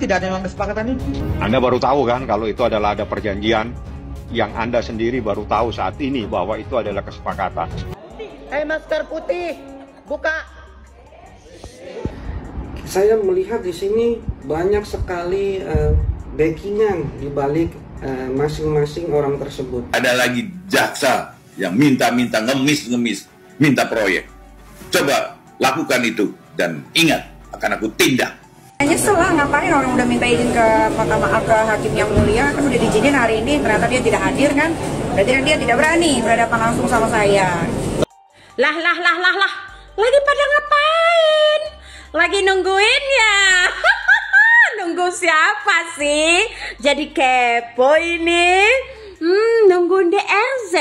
tidak ada memang kesepakatan itu. Anda baru tahu kan kalau itu adalah ada perjanjian yang Anda sendiri baru tahu saat ini bahwa itu adalah kesepakatan. Masker putih, buka. Saya melihat di sini banyak sekali backingan di balik masing-masing orang tersebut. Ada lagi jaksa yang minta-minta ngemis, minta proyek. Coba lakukan itu dan ingat akan aku tindak. Nyesel lah, ngapain orang udah minta izin ke mahkamah, ke hakim yang mulia, kan udah diizinin hari ini, ternyata dia tidak hadir kan, berarti dia tidak berani berhadapan langsung sama saya. Lah, lagi pada ngapain? Lagi nungguin ya? Nunggu siapa sih? Jadi kepo ini. Nungguin DRZ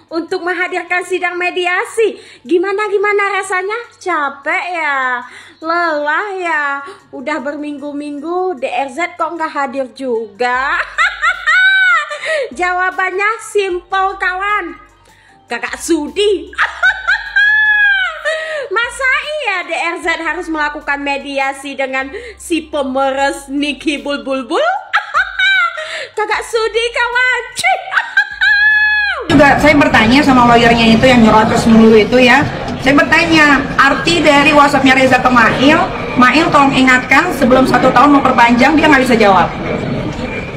untuk menghadirkan sidang mediasi. Gimana rasanya? Capek ya? Lelah ya? Udah berminggu-minggu DRZ kok nggak hadir juga? Jawabannya simple kawan. Kakak sudi. Masa iya DRZ harus melakukan mediasi dengan si pemeres Niki Bulbul? Kagak sudi kawan. Juga saya bertanya sama lawyernya itu yang nyerocos mulu itu ya. Saya bertanya arti dari WhatsAppnya Reza ke Mail. Mail tolong ingatkan sebelum 1 tahun mau perpanjang, dia nggak bisa jawab.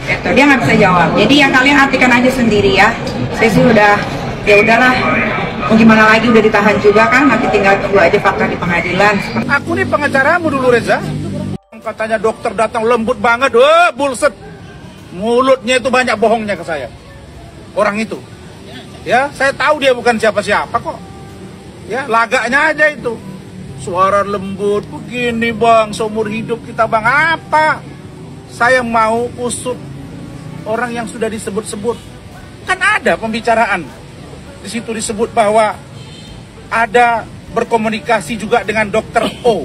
Gitu, dia nggak bisa jawab. Jadi yang kalian artikan aja sendiri ya. Saya sih udah, ya udahlah. Mau gimana lagi, udah ditahan juga kan, nanti tinggal tunggu aja fakta di pengadilan. Aku nih pengacaramu dulu Reza. Katanya dokter datang lembut banget, bullshit. Mulutnya itu banyak bohongnya ke saya. Orang itu. Ya, saya tahu dia bukan siapa-siapa kok. Ya, lagaknya aja itu. Suara lembut begini bang, seumur hidup kita bang, apa? Saya mau usut orang yang sudah disebut-sebut. Kan ada pembicaraan. Di situ disebut bahwa ada berkomunikasi juga dengan dokter O.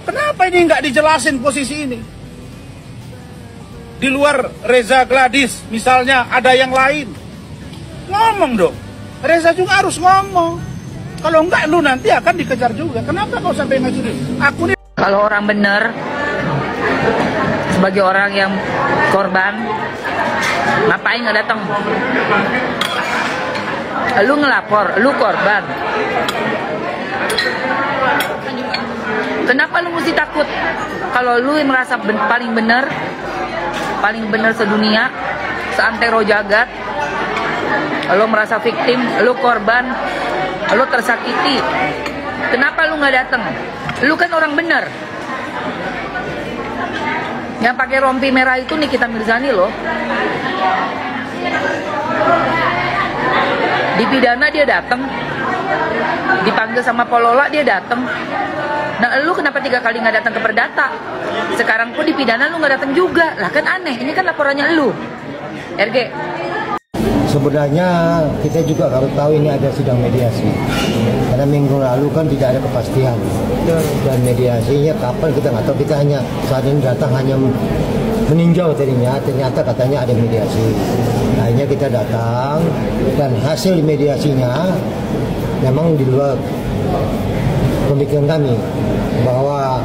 Kenapa ini nggak dijelasin posisi ini? Di luar Reza Gladys, misalnya ada yang lain. Ngomong dong. Reza juga harus ngomong. Kalau enggak lu nanti akan dikejar juga. Kenapa kau sampai ngajurin? Aku nih. Kalau orang benar, sebagai orang yang korban, ngapain nggak datang? Lu ngelapor, lu korban. Kenapa lu mesti takut? Kalau lu merasa paling benar sedunia, seantero jagat, lu merasa victim, lu korban, lu tersakiti. Kenapa lu nggak datang? Lu kan orang benar. Yang pakai rompi merah itu Nikita Mirzani loh. Dipidana dia datang, dipanggil sama Polola dia datang. Nah lu kenapa 3 kali nggak datang ke Perdata? Sekarang pun dipidana lu nggak datang juga. Lah kan aneh, ini kan laporannya lu RG. Sebenarnya kita juga harus tahu ini ada sidang mediasi. Karena minggu lalu kan tidak ada kepastian. Dan mediasinya kapan kita nggak tahu, kita hanya saat ini datang hanya meninjau tadinya, ternyata katanya ada mediasi. Akhirnya kita datang dan hasil mediasinya memang di luar pemikiran kami, bahwa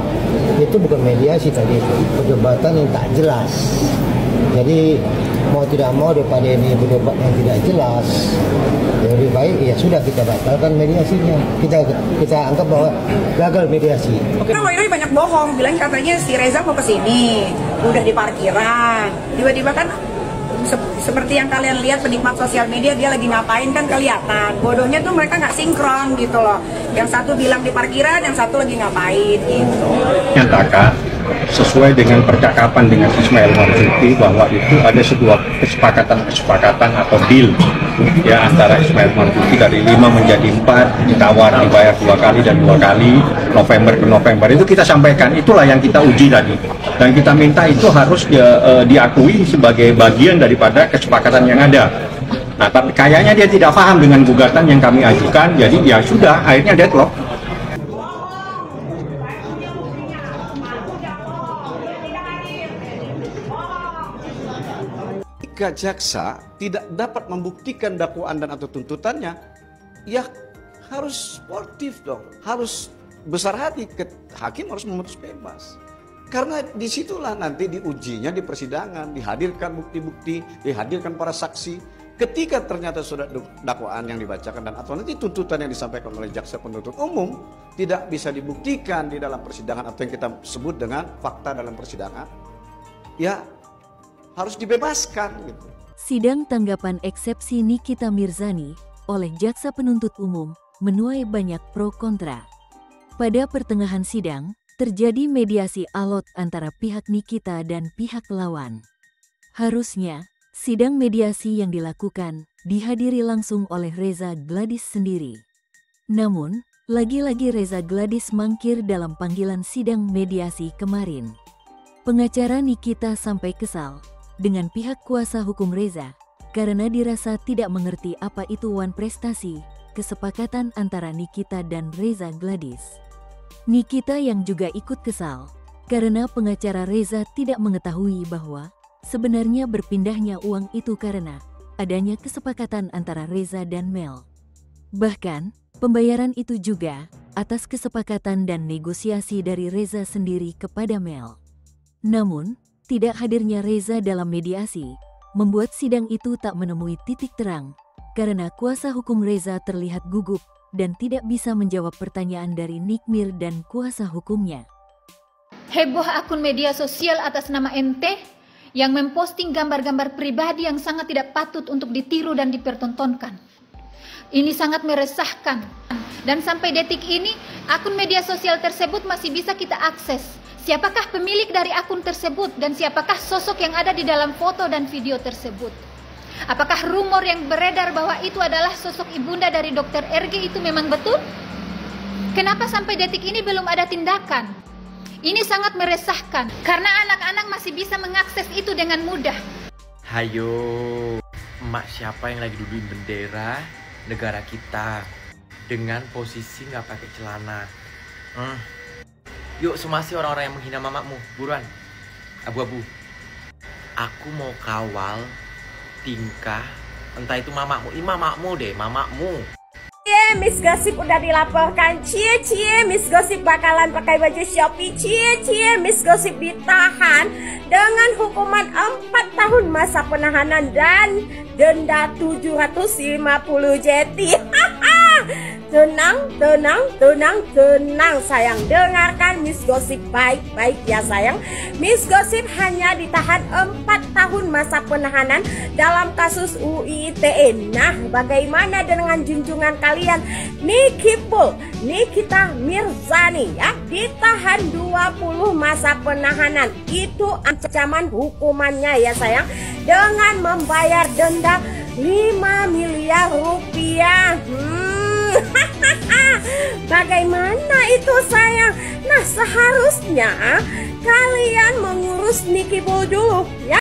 itu bukan mediasi tadi, itu perdebatan yang tak jelas. Jadi mau tidak mau daripada ini berdebat yang tidak jelas, ya lebih baik ya sudah kita batalkan mediasinya. Kita anggap bahwa gagal mediasi. Nah, ini banyak bohong, bilang katanya si Reza mau ke sini, udah di parkiran. Tiba-tiba kan seperti yang kalian lihat penikmat sosial media, dia lagi ngapain kan kelihatan. Bodohnya tuh mereka nggak sinkron gitu loh. Yang satu bilang di parkiran, yang satu lagi ngapain gitu. Nyatakan sesuai dengan percakapan dengan Ismail Marzuki bahwa itu ada sebuah kesepakatan atau deal ya antara Ismail Marzuki dari 5 menjadi 4, ditawar dibayar 2 kali dan 2 kali November ke November. Itu kita sampaikan, itulah yang kita uji tadi, dan kita minta itu harus diakui sebagai bagian daripada kesepakatan yang ada. Nah tapi kayaknya dia tidak paham dengan gugatan yang kami ajukan, jadi ya sudah akhirnya deadlock. Jika jaksa tidak dapat membuktikan dakwaan dan atau tuntutannya, ya harus sportif dong, harus besar hati, hakim harus memutus bebas. Karena disitulah nanti diujinya di persidangan, dihadirkan bukti-bukti, dihadirkan para saksi. Ketika ternyata sudah dakwaan yang dibacakan dan atau nanti tuntutan yang disampaikan oleh jaksa penuntut umum tidak bisa dibuktikan di dalam persidangan atau yang kita sebut dengan fakta dalam persidangan, ya harus dibebaskan gitu. Sidang tanggapan eksepsi Nikita Mirzani oleh jaksa penuntut umum menuai banyak pro kontra. Pada pertengahan sidang, terjadi mediasi alot antara pihak Nikita dan pihak lawan. Harusnya, sidang mediasi yang dilakukan dihadiri langsung oleh Reza Gladys sendiri. Namun, lagi-lagi Reza Gladys mangkir dalam panggilan sidang mediasi kemarin. Pengacara Nikita sampai kesal dengan pihak kuasa hukum Reza karena dirasa tidak mengerti apa itu wan prestasi, kesepakatan antara Nikita dan Reza Gladys. Nikita yang juga ikut kesal karena pengacara Reza tidak mengetahui bahwa sebenarnya berpindahnya uang itu karena adanya kesepakatan antara Reza dan Mel. Bahkan, pembayaran itu juga atas kesepakatan dan negosiasi dari Reza sendiri kepada Mel. Namun, tidak hadirnya Reza dalam mediasi membuat sidang itu tak menemui titik terang karena kuasa hukum Reza terlihat gugup dan tidak bisa menjawab pertanyaan dari Nikmir dan kuasa hukumnya. Heboh akun media sosial atas nama NT yang memposting gambar-gambar pribadi yang sangat tidak patut untuk ditiru dan dipertontonkan. Ini sangat meresahkan. Dan sampai detik ini, akun media sosial tersebut masih bisa kita akses. Siapakah pemilik dari akun tersebut dan siapakah sosok yang ada di dalam foto dan video tersebut? Apakah rumor yang beredar bahwa itu adalah sosok ibunda dari Dr. RG itu memang betul? Kenapa sampai detik ini belum ada tindakan? Ini sangat meresahkan karena anak-anak masih bisa mengakses itu dengan mudah. Hayo, emak siapa yang lagi duduin bendera negara kita dengan posisi nggak pakai celana? Yuk semasi orang-orang yang menghina mamamu, buruan. Abu-abu. Aku mau kawal tingkah, entah itu mamamu, mamamu deh, mamamu. Miss Gossip udah dilaporkan, cie Miss Gossip bakalan pakai baju Shopee, cie Miss Gossip ditahan dengan hukuman 4 tahun masa penahanan dan denda 750 JT. Tenang sayang, dengarkan Miss Gossip baik-baik ya sayang. Miss Gossip hanya ditahan 4 tahun masa penahanan dalam kasus UU-ITE. Nah, bagaimana dengan junjungan kalian Nikita Mirzani ya, ditahan 20 masa penahanan. Itu ancaman hukumannya ya sayang, dengan membayar denda 5 miliar rupiah. Bagaimana itu sayang? Nah, seharusnya kalian mengurus Nikibul dulu ya.